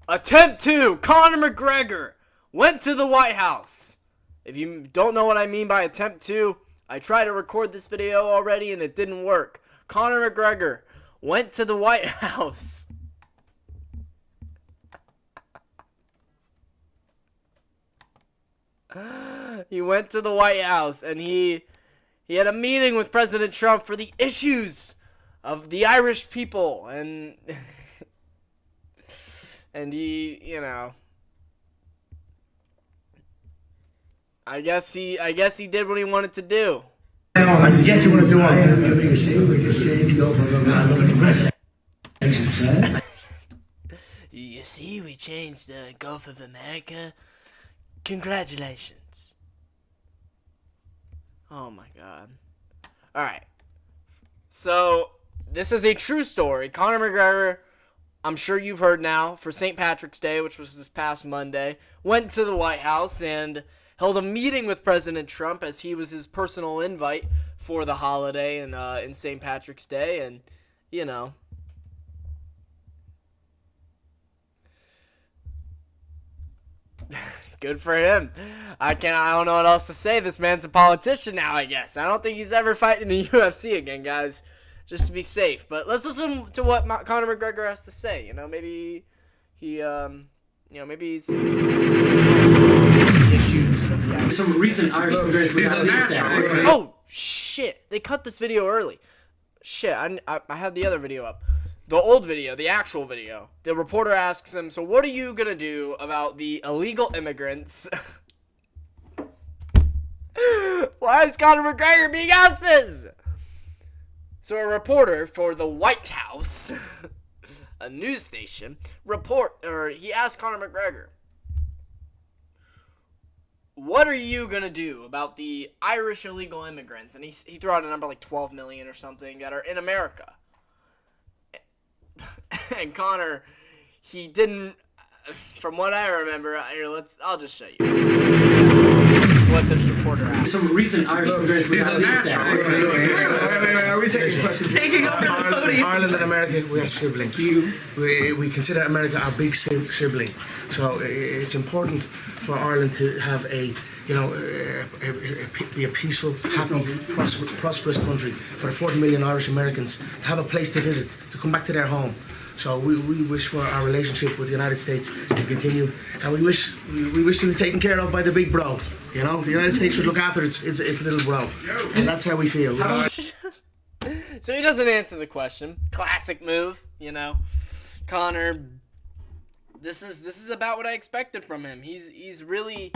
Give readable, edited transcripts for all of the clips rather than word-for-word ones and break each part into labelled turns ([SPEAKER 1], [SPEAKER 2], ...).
[SPEAKER 1] Attempt 2, Conor McGregor went to the White House. If you don't know what I mean by attempt 2, I tried to record this video already and it didn't work. Conor McGregor went to the White House. He went to the White House and he had a meeting with President Trump for the issues of the Irish people, and and he, I guess he did what he wanted to do.
[SPEAKER 2] I guess you want to do
[SPEAKER 1] You see, we changed the Gulf of America. Congratulations. Oh my god. Alright. So, this is a true story. Conor McGregor, I'm sure you've heard now, for St. Patrick's Day, which was this past Monday, went to the White House and held a meeting with President Trump as he was his personal invite for the holiday in St. Patrick's Day. And, good for him. I don't know what else to say. This man's a politician now, I guess. I don't think he's ever fighting in the UFC again, guys. Just to be safe. But let's listen to what Conor McGregor has to say. Maybe maybe he's issues of the
[SPEAKER 3] some recent Irish immigrants we have.
[SPEAKER 1] Oh shit! They cut this video early. Shit! I had the other video up. The old video, the actual video. The reporter asks him, "So what are you gonna do about the illegal immigrants?" Why is Conor McGregor being asked this? So a reporter for the White House, a news station, he asked Conor McGregor, "What are you gonna do about the Irish illegal immigrants?" And he threw out a number like 12 million or something that are in America. And Conor, he didn't. From what I remember, I'll just show you. It's what this reporter asked.
[SPEAKER 3] Some recent Irish immigrants we have.
[SPEAKER 2] Are we taking questions?
[SPEAKER 4] Taking over the podium.
[SPEAKER 2] Ireland and America, we are siblings. We consider America our big sibling. So it's important for Ireland to have be a peaceful, happy, prosperous country for the 40 million Irish Americans to have a place to visit, to come back to their home. So we wish for our relationship with the United States to continue, and we wish to be taken care of by the big bro. The United States should look after its little bro, and that's how we feel.
[SPEAKER 1] So he doesn't answer the question. Classic move, Conor. This is about what I expected from him. He's really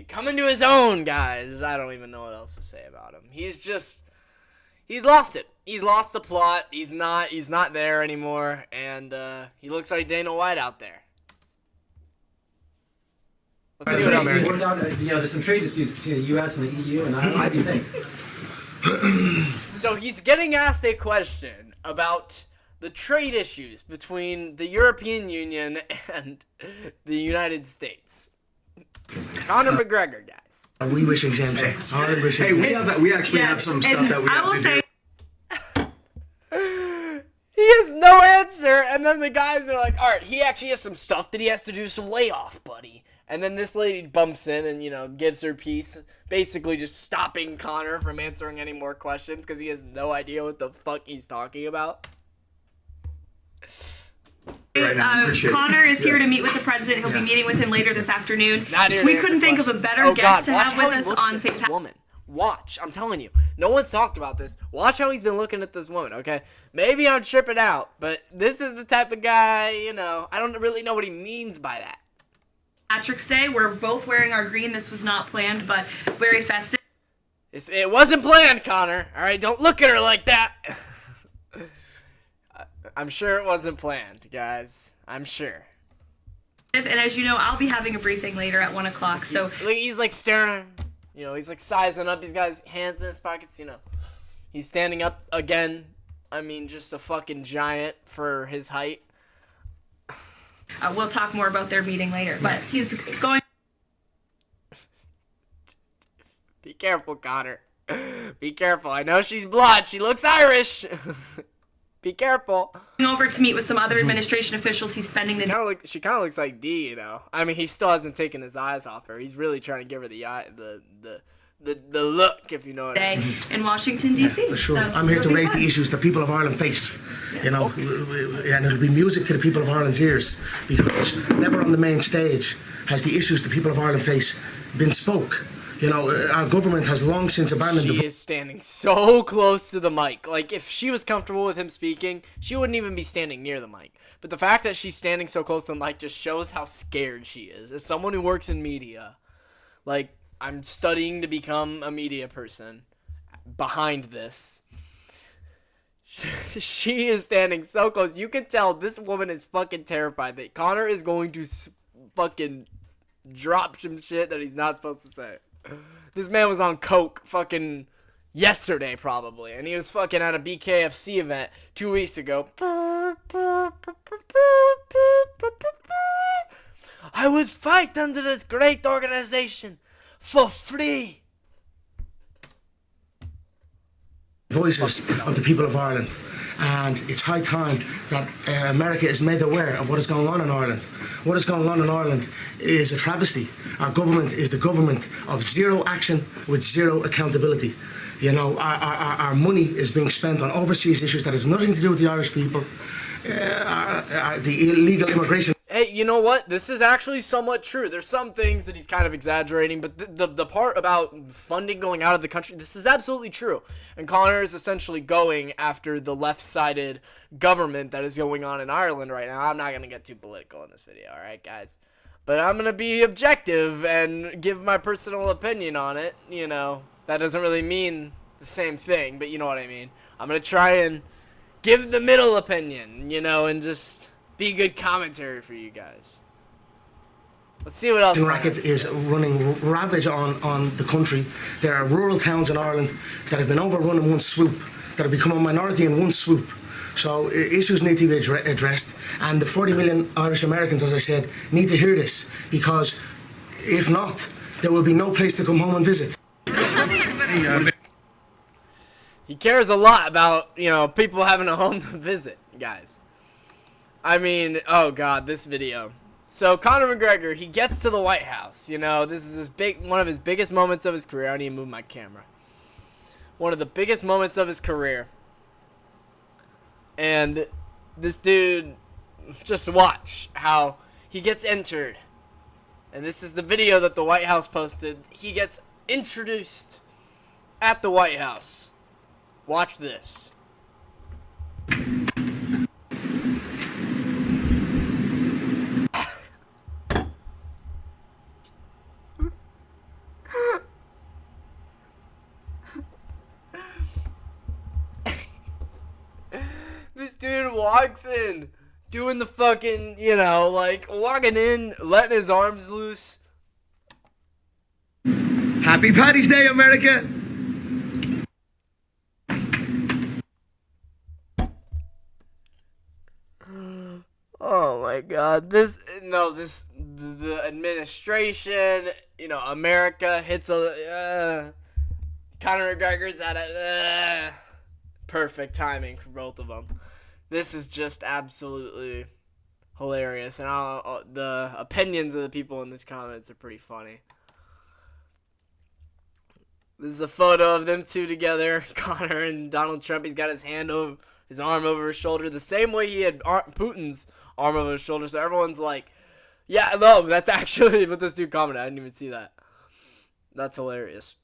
[SPEAKER 1] coming to his own, guys. I don't even know what else to say about him. He's lost it. He's lost the plot. He's not there anymore, and he looks like Dana White out there. Let's see what else.
[SPEAKER 3] What about there's some trade disputes between the U.S. and the EU, and I do think.
[SPEAKER 1] So he's getting asked a question about the trade issues between the European Union and the United States. Conor McGregor, guys.
[SPEAKER 2] We wish exemption.
[SPEAKER 3] Hey, we actually have some stuff that we have to do.
[SPEAKER 1] He has no answer, and then the guys are like, all right, he actually has some stuff that he has to do, so lay off, buddy. And then this lady bumps in and, gives her piece, basically just stopping Conor from answering any more questions because he has no idea what the fuck he's talking about.
[SPEAKER 4] Conor is here to meet with the president. He'll be meeting with him later this afternoon.
[SPEAKER 1] We
[SPEAKER 4] couldn't think of a better guest to have with us on St. Patrick's.
[SPEAKER 1] Woman. Watch, I'm telling you, no one's talked about this. Watch how he's been looking at this woman, okay? Maybe I'm tripping out, but this is the type of guy, I don't really know what he means by that.
[SPEAKER 4] Patrick's Day, we're both wearing our green. This was not planned, but very festive.
[SPEAKER 1] It wasn't planned, Conor. All right, don't look at her like that. I'm sure it wasn't planned, guys. I'm sure.
[SPEAKER 4] And as you know, I'll be having a briefing later at 1 o'clock. So
[SPEAKER 1] look, he's like staring at her. He's like sizing up. He's got his hands in his pockets. He's standing up again. I mean, just a fucking giant for his height.
[SPEAKER 4] We'll talk more about their meeting later, but he's going.
[SPEAKER 1] Be careful, Conor. Be careful. I know she's blonde. She looks Irish. Be careful.
[SPEAKER 4] Over to meet with some other administration officials. He's spending the
[SPEAKER 1] She kind of looks like D, you know. I mean, he still hasn't taken his eyes off her. He's really trying to give her the look, if you know what I mean.
[SPEAKER 4] day in Washington, D.C.
[SPEAKER 2] For sure.
[SPEAKER 4] So
[SPEAKER 2] I'm here to
[SPEAKER 4] it'll be
[SPEAKER 2] raise
[SPEAKER 4] fun.
[SPEAKER 2] the issues that people of Ireland face, you know, and it'll be music to the people of Ireland's ears, because never on the main stage has the issues the people of Ireland face been spoke. You know, our government has long since abandoned
[SPEAKER 1] She is standing so close to the mic. Like, if she was comfortable with him speaking, she wouldn't even be standing near the mic. But the fact that she's standing so close to the mic just shows how scared she is. As someone who works in media, like, I'm studying to become a media person behind this. She is standing so close. You can tell this woman is fucking terrified that Conor is going to fucking drop some shit that he's not supposed to say. This man was on coke fucking yesterday probably, and he was fucking at a BKFC event 2 weeks ago. I would fight under this great organization for free.
[SPEAKER 2] voices of the people of Ireland. And it's high time that America is made aware of what is going on in Ireland. What is going on in Ireland is a travesty. Our government is the government of zero action with zero accountability. You know, our money is being spent on overseas issues that has nothing to do with the Irish people. The illegal immigration.
[SPEAKER 1] Hey, you know what? This is actually somewhat true. There's some things that he's kind of exaggerating, but the part about funding going out of the country, this is absolutely true. And Conor is essentially going after the left-sided government that is going on in Ireland right now. I'm not going to get too political in this video, all right, guys? But I'm going to be objective and give my personal opinion on it. You know, that doesn't really mean the same thing, but you know what I mean. I'm going to try and give the middle opinion, you know, and just be good commentary for you guys. Let's see what else.
[SPEAKER 2] The racket is running ravage on the country. There are rural towns in Ireland that have been overrun in one swoop, that have become a minority in one swoop. So issues need to be addressed, and the 40 million Irish Americans, as I said, need to hear this, because if not, there will be no place to come home and visit.
[SPEAKER 1] He cares a lot about, you know, people having a home to visit, guys. I mean, oh god, this video. So Conor McGregor, he gets to the White House. You know, this is one of his biggest moments of his career. I need to move my camera. One of the biggest moments of his career. And this dude, just watch how he gets entered. And this is the video that the White House posted. He gets introduced at the White House. Watch this. This dude walks in, doing the fucking, you know, like, walking in, letting his arms loose.
[SPEAKER 5] Happy Paddy's Day, America!
[SPEAKER 1] Oh my god, the administration, you know, America hits a, Conor McGregor's at a, perfect timing for both of them. This is just absolutely hilarious, and the opinions of the people in these comments are pretty funny. This is a photo of them two together, Conor and Donald Trump. He's got his arm over his shoulder, the same way he had Putin's arm over his shoulder. So everyone's like, yeah, no, that's actually what this dude commented. I didn't even see that. That's hilarious.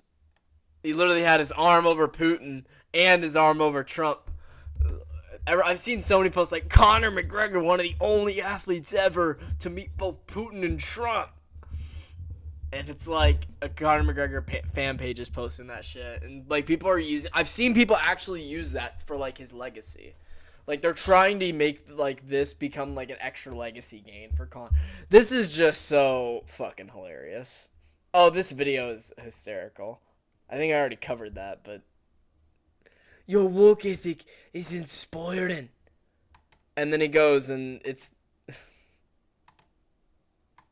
[SPEAKER 1] He literally had his arm over Putin and his arm over Trump. I've seen so many posts like, Conor McGregor, one of the only athletes ever to meet both Putin and Trump. And it's like a Conor McGregor fan page is posting that shit. And like people are I've seen people actually use that for like his legacy. Like they're trying to make like this become like an extra legacy gain for Conor. This is just so fucking hilarious. Oh, this video is hysterical. I think I already covered that, but your work ethic is inspiring. And then he goes and it's...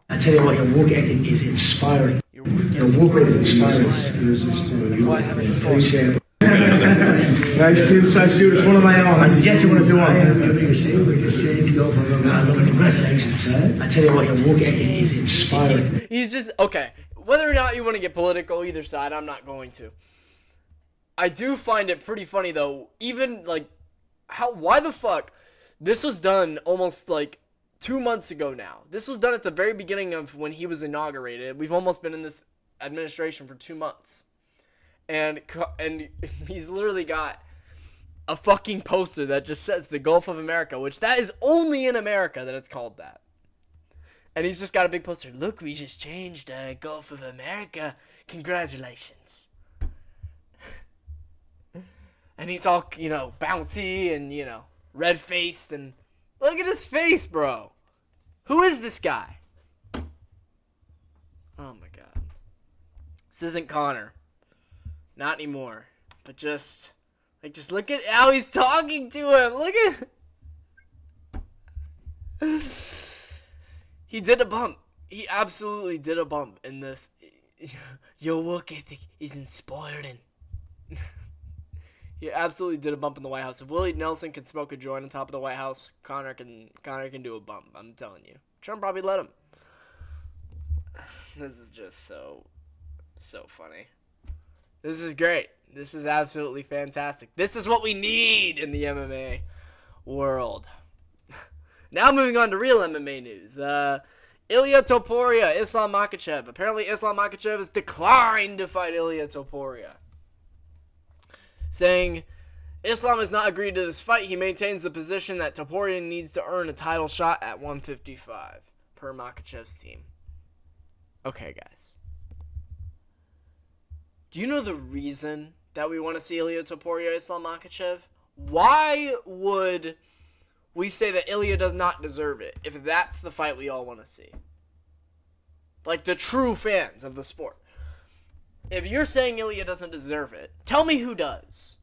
[SPEAKER 2] I tell you what, your work ethic is inspiring. Your work rate is inspiring.
[SPEAKER 1] That's why I have it before.
[SPEAKER 2] Appreciate it. Nice clean stripe suit. It's one of my own. I guess you want to do one. Congratulations. I tell you what, your work ethic is inspiring.
[SPEAKER 1] He's just, okay, whether or not you want to get political, either side, I'm not going to. I do find it pretty funny, though, even, like, why the fuck, this was done almost, like, 2 months ago now. This was done at the very beginning of when he was inaugurated. We've almost been in this administration for 2 months. And he's literally got a fucking poster that just says the Gulf of America, which that is only in America that it's called that. And he's just got a big poster. Look, we just changed Gulf of America. Congratulations. And he's all, bouncy and, red-faced. And look at his face, bro. Who is this guy? Oh, my God. This isn't Conor. Not anymore. But just look at how he's talking to him. Look at... He did a bump. He absolutely did a bump in this. Your work ethic is inspiring. He absolutely did a bump in the White House. If Willie Nelson can smoke a joint on top of the White House, Conor can do a bump. I'm telling you. Trump probably let him. This is just so funny. This is great. This is absolutely fantastic. This is what we need in the MMA world. Now moving on to real MMA news. Ilia Topuria, Islam Makhachev. Apparently Islam Makhachev has declined to fight Ilia Topuria, saying Islam has not agreed to this fight. He maintains the position that Topuria needs to earn a title shot at 155 per Makhachev's team. Okay, guys. Do you know the reason that we want to see Ilia Topuria, Islam Makhachev? Why would we say that Ilia does not deserve it if that's the fight we all want to see? Like the true fans of the sport. If you're saying Ilia doesn't deserve it, tell me who does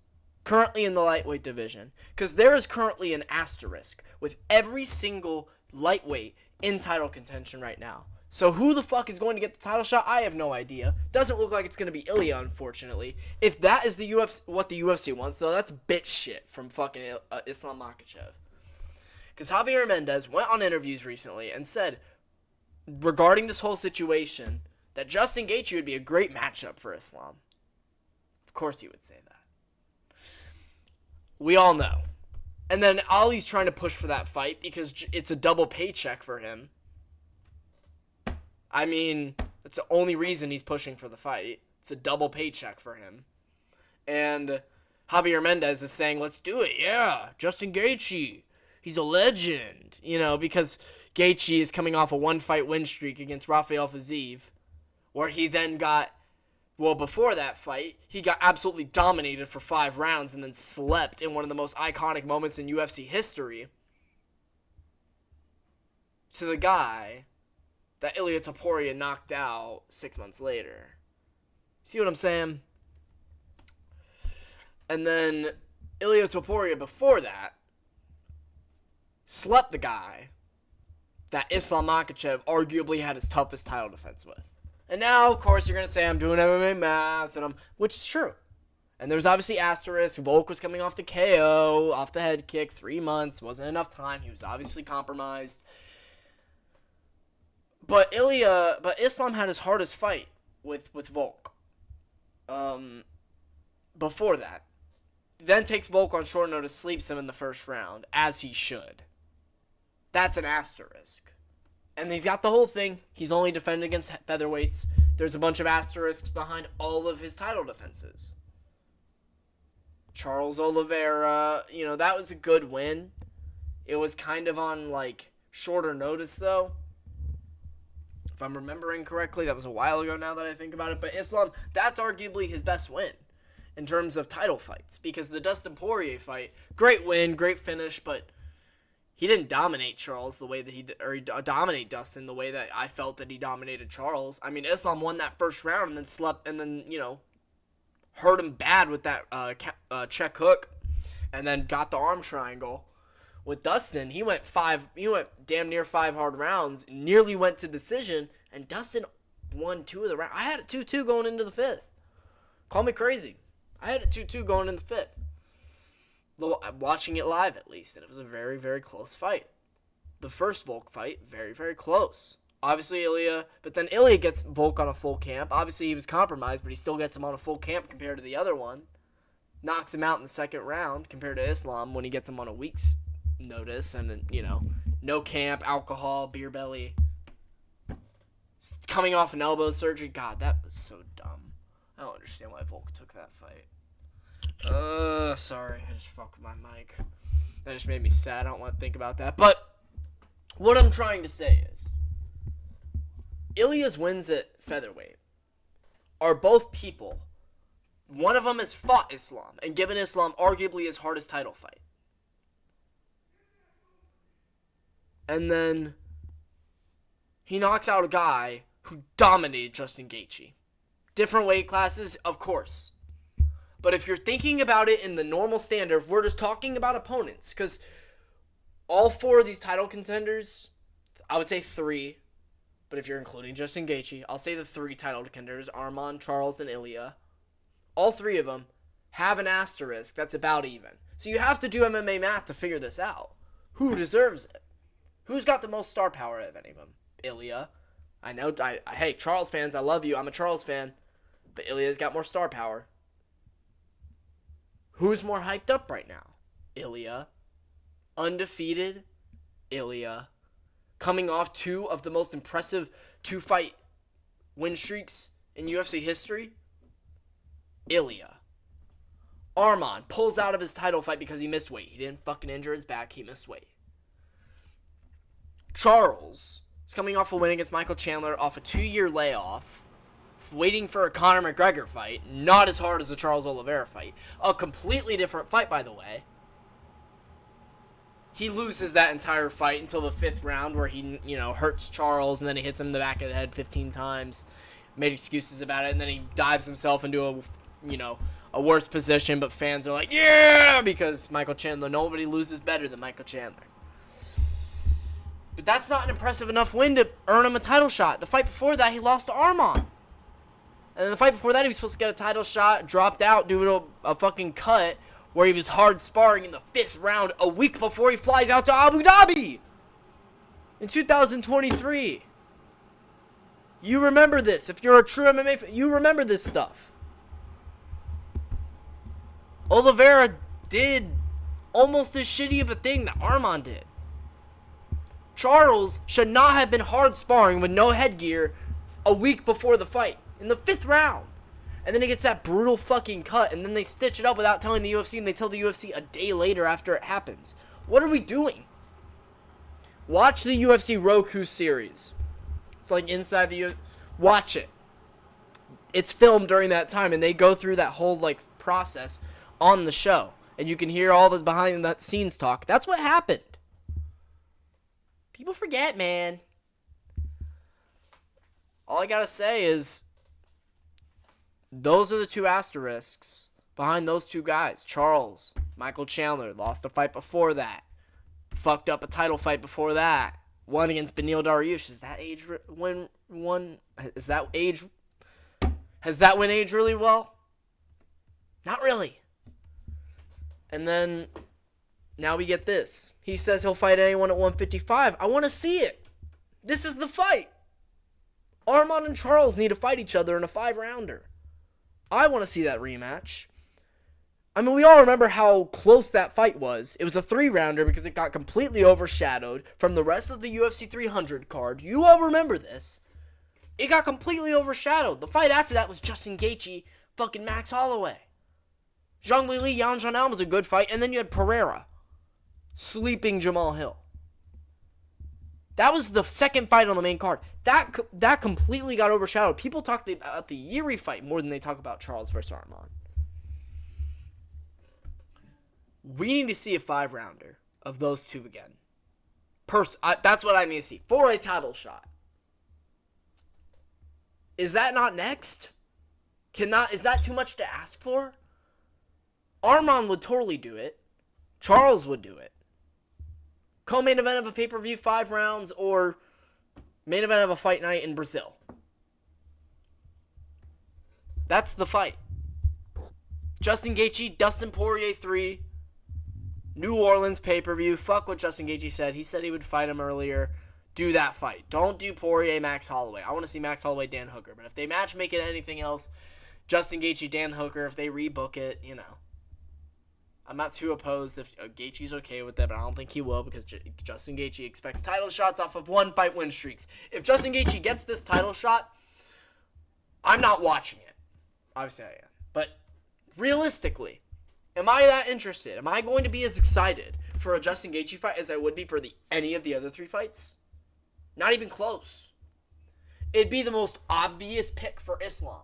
[SPEAKER 1] currently in the lightweight division. Because there is currently an asterisk with every single lightweight in title contention right now. So who the fuck is going to get the title shot? I have no idea. Doesn't look like it's going to be Ilia, unfortunately. If that is the UFC, what the UFC wants, though, that's bitch shit from fucking Islam Makhachev. Because Javier Mendez went on interviews recently and said, regarding this whole situation, that Justin Gaethje would be a great matchup for Islam. Of course he would say that. We all know. And then Ali's trying to push for that fight because it's a double paycheck for him. I mean, that's the only reason he's pushing for the fight. It's a double paycheck for him. And Javier Mendez is saying, let's do it. Yeah, Justin Gaethje. He's a legend. Because Gaethje is coming off a one-fight win streak against Rafael Fiziev, where he then got, before that fight, he got absolutely dominated for 5 rounds and then slept in one of the most iconic moments in UFC history to the guy that Ilia Topuria knocked out 6 months later. See what I'm saying? And then Ilia Topuria before that slept the guy that Islam Makhachev arguably had his toughest title defense with. And now, of course, you're going to say I'm doing MMA math, which is true. And there's obviously asterisks. Volk was coming off the KO, off the head kick, 3 months. Wasn't enough time. He was obviously compromised. But Islam had his hardest fight with Volk. Before that. Then takes Volk on short notice, sleeps him in the first round, as he should. That's an asterisk. And he's got the whole thing. He's only defended against featherweights. There's a bunch of asterisks behind all of his title defenses. Charles Oliveira, that was a good win. It was kind of on, shorter notice, though. If I'm remembering correctly, that was a while ago now that I think about it. But Islam, that's arguably his best win in terms of title fights. Because the Dustin Poirier fight, great win, great finish, but he didn't dominate Charles the way that he dominate Dustin the way that I felt that he dominated Charles. I mean, Islam won that first round and then slept and then, hurt him bad with that check hook and then got the arm triangle. With Dustin, he went damn near 5 hard rounds, nearly went to decision, and Dustin won 2 of the rounds. I had it 2-2 going into the 5th. Call me crazy. I had it 2-2 going in the 5th. Watching it live, at least, and it was a very, very close fight. The first Volk fight, very, very close. Obviously, ILIA, but then ILIA gets Volk on a full camp. Obviously, he was compromised, but he still gets him on a full camp compared to the other one. Knocks him out in the second round compared to Islam when he gets him on a week's notice and, no camp, alcohol, beer belly. Coming off an elbow surgery. God, that was so dumb. I don't understand why Volk took that fight. Sorry. I just fucked with my mic. That just made me sad. I don't want to think about that. But what I'm trying to say is, Ilia's wins at featherweight are both people. One of them has fought Islam and given Islam arguably his hardest title fight. And then he knocks out a guy who dominated Justin Gaethje. Different weight classes, of course. But if you're thinking about it in the normal standard, if we're just talking about opponents, because all 4 of these title contenders, I would say 3, but if you're including Justin Gaethje, I'll say the 3 title contenders, Arman, Charles, and ILIA. All 3 of them have an asterisk that's about even. So you have to do MMA math to figure this out. Who deserves it? Who's got the most star power out of any of them? ILIA. I know, hey, Charles fans, I love you. I'm a Charles fan. But ILIA's got more star power. Who's more hyped up right now? ILIA. Undefeated? ILIA. Coming off 2 of the most impressive 2-fight win streaks in UFC history? ILIA. Arman pulls out of his title fight because he missed weight. He didn't fucking injure his back. He missed weight. Charles is coming off a win against Michael Chandler off a 2-year layoff, waiting for a Conor McGregor fight. Not as hard as the Charles Oliveira fight. A completely different fight, by the way. He loses that entire fight until the 5th round where he, hurts Charles and then he hits him in the back of the head 15 times. Made excuses about it, and then he dives himself into a worse position, but fans are like, yeah, because Michael Chandler, nobody loses better than Michael Chandler. But that's not an impressive enough win to earn him a title shot. The fight before that, he lost to Arman. And then the fight before that, he was supposed to get a title shot, dropped out, doing a fucking cut, where he was hard sparring in the 5th round a week before he flies out to Abu Dhabi in 2023. You remember this. If you're a true MMA fan, you remember this stuff. Oliveira did almost as shitty of a thing that Arman did. Charles should not have been hard sparring with no headgear a week before the fight in the 5th round. And then he gets that brutal fucking cut, and then they stitch it up without telling the UFC, and they tell the UFC a day later after it happens. What are we doing? Watch the UFC Roku series. It's like inside the UFC. Watch it. It's filmed during that time, and they go through that whole process on the show. And you can hear all the behind the scenes talk. That's what happened. People forget, man. All I gotta say is, those are the 2 asterisks behind those 2 guys. Charles, Michael Chandler, lost a fight before that. Fucked up a title fight before that. Won against Beneil Dariush. Is that age Is that age? Has that win aged really well? Not really. And then now we get this. He says he'll fight anyone at 155. I want to see it. This is the fight. Arman and Charles need to fight each other in a 5-rounder. I want to see that rematch. I mean, we all remember how close that fight was. It was a 3-rounder because it got completely overshadowed from the rest of the UFC 300 card. You all remember this. It got completely overshadowed. The fight after that was Justin Gaethje, fucking Max Holloway. Zhang Weili, Yan Zhanao was a good fight. And then you had Pereira sleeping Jamal Hill. That was the second fight on the main card. That completely got overshadowed. People talk about the Yuri fight more than they talk about Charles versus Arman. We need to see a 5-rounder of those 2 again. That's what I need to see. For a title shot. Is that not next? Is that too much to ask for? Arman would totally do it. Charles would do it. Co-main event of a pay-per-view 5 rounds, or main event of a fight night in Brazil. That's the fight. Justin Gaethje, Dustin Poirier 3. New Orleans pay-per-view. Fuck what Justin Gaethje said. He said he would fight him earlier. Do that fight. Don't do Poirier, Max Holloway. I want to see Max Holloway, Dan Hooker. But if they match make it anything else, Justin Gaethje, Dan Hooker, if they rebook it, you know. I'm not too opposed if Gaethje's okay with that, but I don't think he will because Justin Gaethje expects title shots off of one fight win streaks. If Justin Gaethje gets this title shot, I'm not watching it. Obviously I am. But realistically, am I that interested? Am I going to be as excited for a Justin Gaethje fight as I would be for any of the other 3 fights? Not even close. It'd be the most obvious pick for Islam.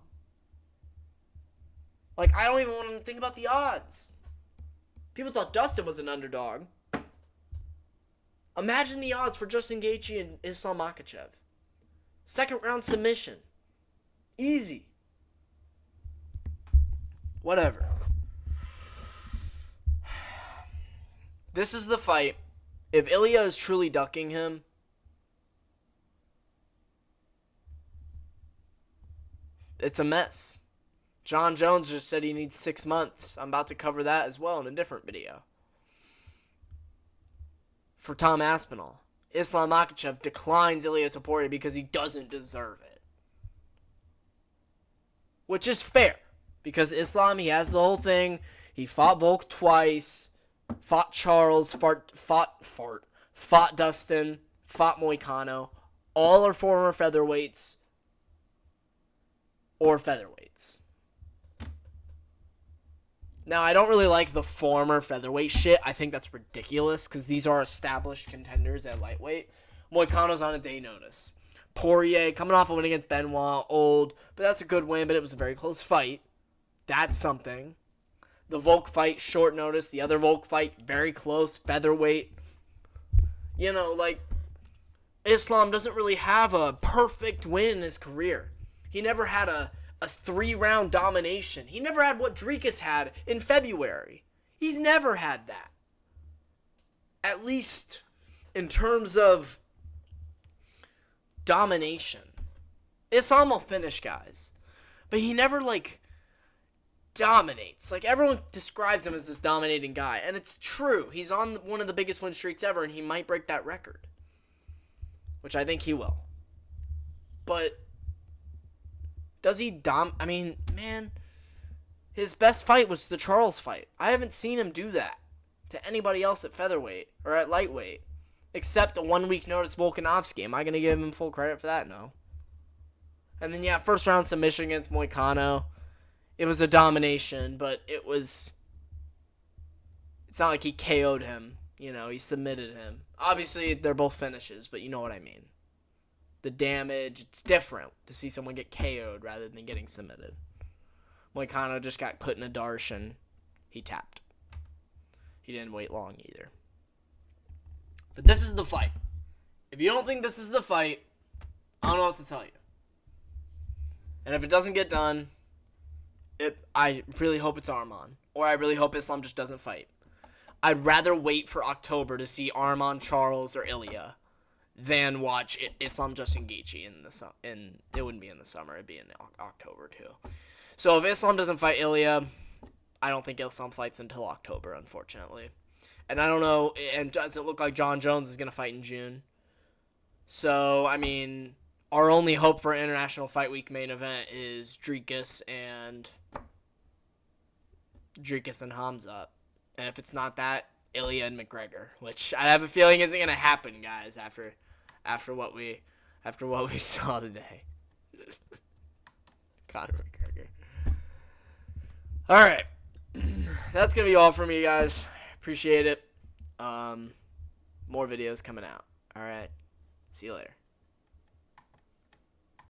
[SPEAKER 1] Like, I don't even want to think about the odds. People thought Dustin was an underdog. Imagine the odds for Justin Gaethje and Islam Makhachev. 2nd round submission. Easy. Whatever. This is the fight. If ILIA is truly ducking him, it's a mess. John Jones just said he needs 6 months. I'm about to cover that as well in a different video. For Tom Aspinall, Islam Makhachev declines Ilia Topuria because he doesn't deserve it. Which is fair. Because Islam, he has the whole thing. He fought Volk twice. Fought Charles. Fought Dustin. Fought Moicano. All are former featherweights. Or featherweights. Now, I don't really like the former featherweight shit. I think that's ridiculous because these are established contenders at lightweight. Moicano's on a day notice. Poirier, coming off a win against Benoit, old, but that's a good win, but it was a very close fight. That's something. The Volk fight, short notice. The other Volk fight, very close, featherweight. You know, like, Islam doesn't really have a perfect win in his career. He never had a 3-round domination. He never had what Dricus had in February. He's never had that. At least in terms of domination. Islam will finish guys. But he never, like, dominates. Like, everyone describes him as this dominating guy. And it's true. He's on one of the biggest win streaks ever, and he might break that record. Which I think he will. But does he I mean, man, his best fight was the Charles fight. I haven't seen him do that to anybody else at featherweight or at lightweight, except a 1-week notice Volkanovski. Am I going to give him full credit for that? No. And then, yeah, 1st round submission against Moicano. It was a domination, but it's not like he KO'd him. You know, he submitted him. Obviously, they're both finishes, but you know what I mean. The damage, it's different to see someone get KO'd rather than getting submitted. Moicano just got put in a darsh and he tapped. He didn't wait long either. But this is the fight. If you don't think this is the fight, I don't know what to tell you. And if it doesn't get done, I really hope it's Arman. Or I really hope Islam just doesn't fight. I'd rather wait for October to see Arman, Charles, or Ilia than watch Islam Justin Gaethje in it wouldn't be in the summer, it'd be in October too. So if Islam doesn't fight Ilia, I don't think Islam fights until October, unfortunately. And I don't know, and does it look like John Jones is going to fight in June? So, I mean, our only hope for International Fight Week main event is Dricus and Hamzat. And if it's not that, Ilia and McGregor, which I have a feeling isn't going to happen, guys, after what we saw today. Conor McGregor. All right. That's going to be all from me, guys. Appreciate it. More videos coming out. All right. See you later.